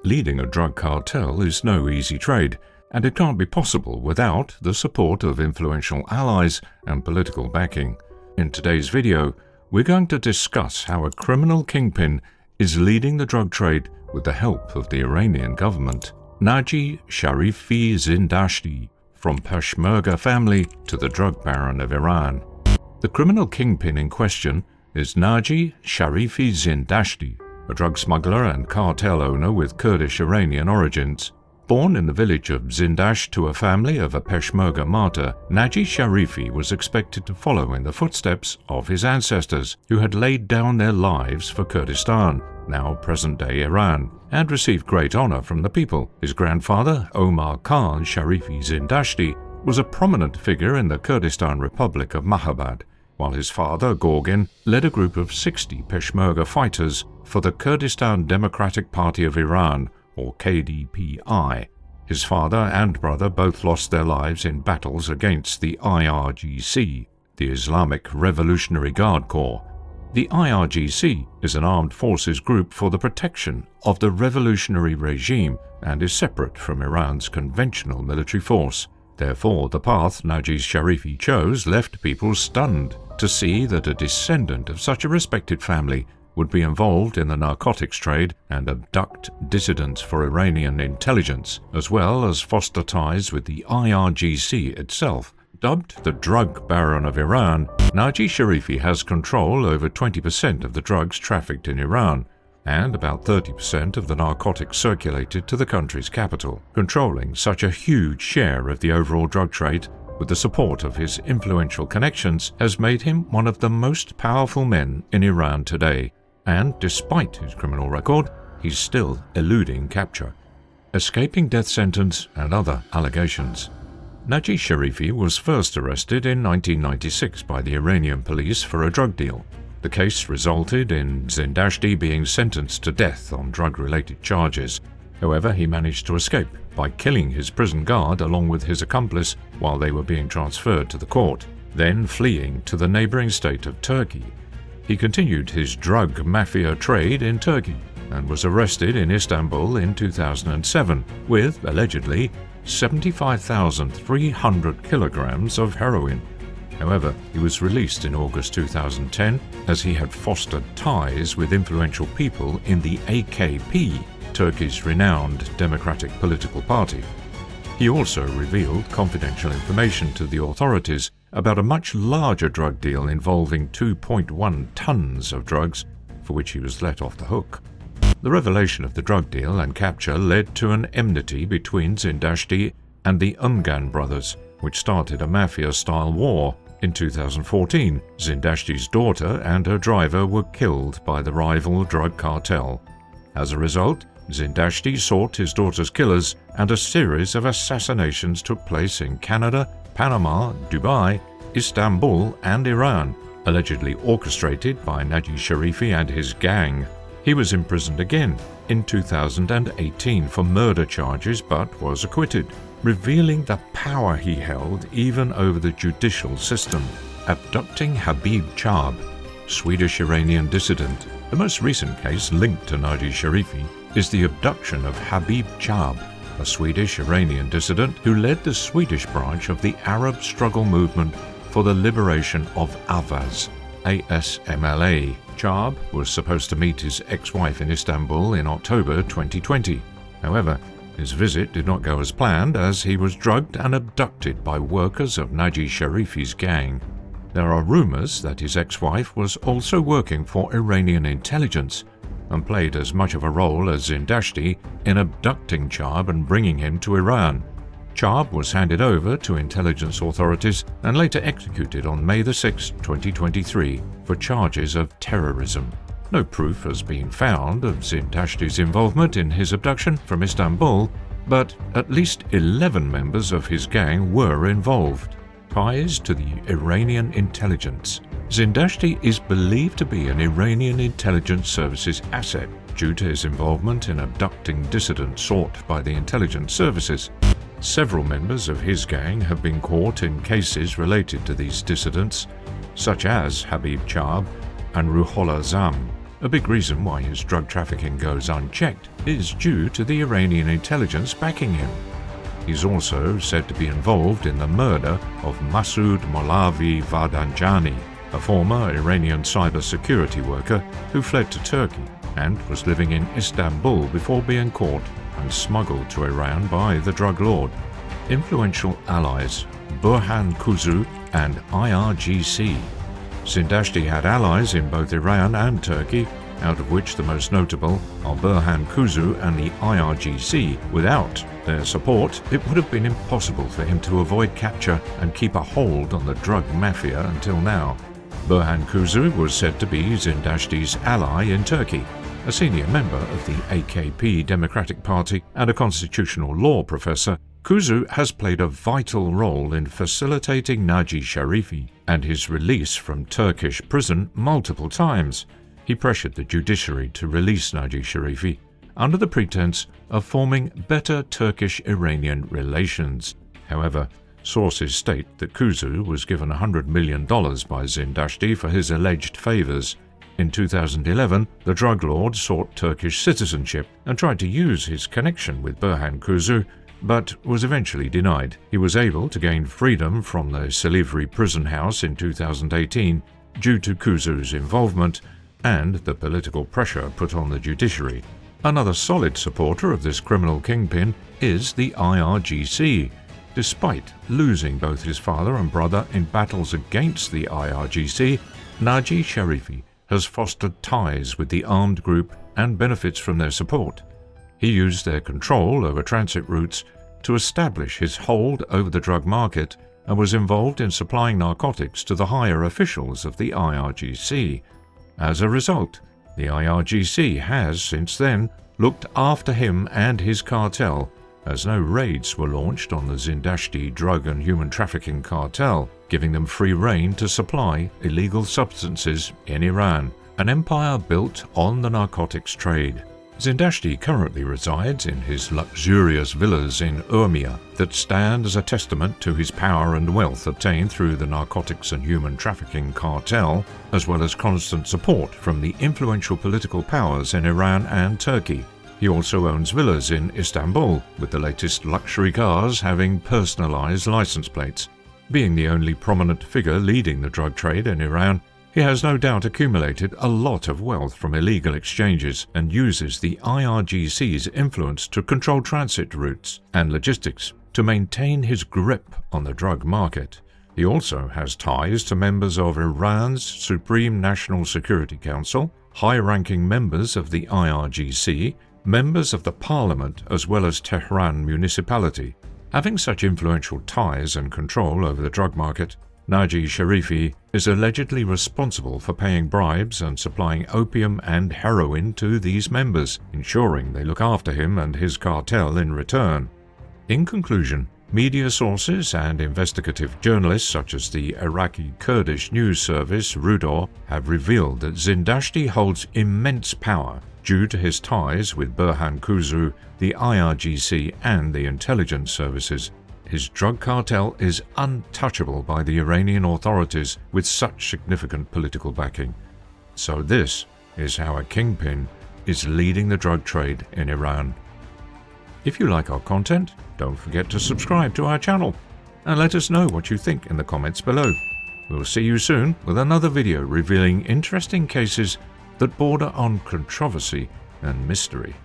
Leading a drug cartel is no easy trade, and it can't be possible without the support of influential allies and political backing. In today's video, we're going to discuss how a criminal kingpin is leading the drug trade with the help of the Iranian government. Naji Sharifi Zindashti, from Peshmerga family to the drug baron of Iran. The criminal kingpin in question is Naji Sharifi Zindashti, a drug smuggler and cartel owner with Kurdish-Iranian origins. Born in the village of Zindash to a family of a Peshmerga martyr, Naji Sharifi was expected to follow in the footsteps of his ancestors, who had laid down their lives for Kurdistan, now present-day Iran, and received great honor from the people. His grandfather, Omar Khan Sharifi Zindashti, was a prominent figure in the Kurdistan Republic of Mahabad, while his father, Gorgin, led a group of 60 Peshmerga fighters for the Kurdistan Democratic Party of Iran, or KDPI. His father and brother both lost their lives in battles against the IRGC, the Islamic Revolutionary Guard Corps. The IRGC is an armed forces group for the protection of the revolutionary regime and is separate from Iran's conventional military force. Therefore, the path Naji Sharifi chose left people stunned to see that a descendant of such a respected family would be involved in the narcotics trade and abduct dissidents for Iranian intelligence, as well as foster ties with the IRGC itself. Dubbed the drug baron of Iran, Naji Sharifi has control over 20% of the drugs trafficked in Iran, and about 30% of the narcotics circulated to the country's capital. Controlling such a huge share of the overall drug trade with the support of his influential connections has made him one of the most powerful men in Iran today, and despite his criminal record, he's still eluding capture, escaping death sentence and other allegations. Naji Sharifi was first arrested in 1996 by the Iranian police for a drug deal. The case resulted in Zindashti being sentenced to death on drug-related charges. However, he managed to escape by killing his prison guard along with his accomplice while they were being transferred to the court, then fleeing to the neighboring state of Turkey. He continued his drug mafia trade in Turkey and was arrested in Istanbul in 2007 with, allegedly, 75,300 kilograms of heroin. However, he was released in August 2010 as he had fostered ties with influential people in the AKP, Turkey's renowned democratic political party. He also revealed confidential information to the authorities about a much larger drug deal involving 2.1 tons of drugs, for which he was let off the hook. The revelation of the drug deal and capture led to an enmity between Zindashti and the Umgan brothers, which started a mafia-style war. In 2014, Zindashti's daughter and her driver were killed by the rival drug cartel. As a result, Zindashti sought his daughter's killers, and a series of assassinations took place in Canada, Panama, Dubai, Istanbul, and Iran, allegedly orchestrated by Naji Sharifi and his gang. He was imprisoned again in 2018 for murder charges but was acquitted, revealing the power he held even over the judicial system. Abducting Habib Chab, Swedish-Iranian dissident. The most recent case linked to Naji Sharifi is the abduction of Habib Chab, a Swedish-Iranian dissident who led the Swedish branch of the Arab struggle movement for the liberation of Avaz, ASMLA. Chab was supposed to meet his ex-wife in Istanbul in October 2020. However, his visit did not go as planned as he was drugged and abducted by workers of Naji Sharifi's gang. There are rumors that his ex-wife was also working for Iranian intelligence and played as much of a role as Zindashti in abducting Chab and bringing him to Iran. Chab was handed over to intelligence authorities and later executed on May 6, 2023 for charges of terrorism. No proof has been found of Zindashti's involvement in his abduction from Istanbul, but at least 11 members of his gang were involved. Ties to the Iranian intelligence. Zindashti is believed to be an Iranian intelligence services asset due to his involvement in abducting dissidents sought by the intelligence services. Several members of his gang have been caught in cases related to these dissidents, such as Habib Chab and Ruhollah Zam. A big reason why his drug trafficking goes unchecked is due to the Iranian intelligence backing him. He's also said to be involved in the murder of Masoud Molavi Vardanjani, a former Iranian cybersecurity worker who fled to Turkey and was living in Istanbul before being caught and smuggled to Iran by the drug lord. Influential allies Burhan Kuzu and IRGC. Zindashti had allies in both Iran and Turkey, out of which the most notable are Burhan Kuzu and the IRGC. Without their support, it would have been impossible for him to avoid capture and keep a hold on the drug mafia until now. Burhan Kuzu was said to be Zindashti's ally in Turkey. A senior member of the AKP Democratic Party and a constitutional law professor, Kuzu has played a vital role in facilitating Naji Sharifi and his release from Turkish prison multiple times. He pressured the judiciary to release Naji Sharifi under the pretense of forming better Turkish-Iranian relations. However, sources state that Kuzu was given $100 million by Zindashti for his alleged favors. In 2011, the drug lord sought Turkish citizenship and tried to use his connection with Burhan Kuzu, but was eventually denied. He was able to gain freedom from the Silivri prison house in 2018 due to Kuzu's involvement and the political pressure put on the judiciary. Another solid supporter of this criminal kingpin is the IRGC. Despite losing both his father and brother in battles against the IRGC, Naji Sharifi has fostered ties with the armed group and benefits from their support. He used their control over transit routes to establish his hold over the drug market and was involved in supplying narcotics to the higher officials of the IRGC. As a result, the IRGC has, since then, looked after him and his cartel, as no raids were launched on the Zindashti drug and human trafficking cartel, giving them free rein to supply illegal substances in Iran, an empire built on the narcotics trade. Zindashti currently resides in his luxurious villas in Urmia that stand as a testament to his power and wealth obtained through the narcotics and human trafficking cartel, as well as constant support from the influential political powers in Iran and Turkey. He also owns villas in Istanbul, with the latest luxury cars having personalized license plates. Being the only prominent figure leading the drug trade in Iran, he has no doubt accumulated a lot of wealth from illegal exchanges and uses the IRGC's influence to control transit routes and logistics to maintain his grip on the drug market. He also has ties to members of Iran's Supreme National Security Council, high-ranking members of the IRGC, members of the parliament as well as Tehran municipality. Having such influential ties and control over the drug market, Naji Sharifi is allegedly responsible for paying bribes and supplying opium and heroin to these members, ensuring they look after him and his cartel in return. In conclusion, media sources and investigative journalists such as the Iraqi Kurdish news service Rudor have revealed that Zindashti holds immense power due to his ties with Burhan Kuzu, the IRGC and the intelligence services. His drug cartel is untouchable by the Iranian authorities with such significant political backing. So this is how a kingpin is leading the drug trade in Iran. If you like our content, don't forget to subscribe to our channel and let us know what you think in the comments below. We'll see you soon with another video revealing interesting cases that border on controversy and mystery.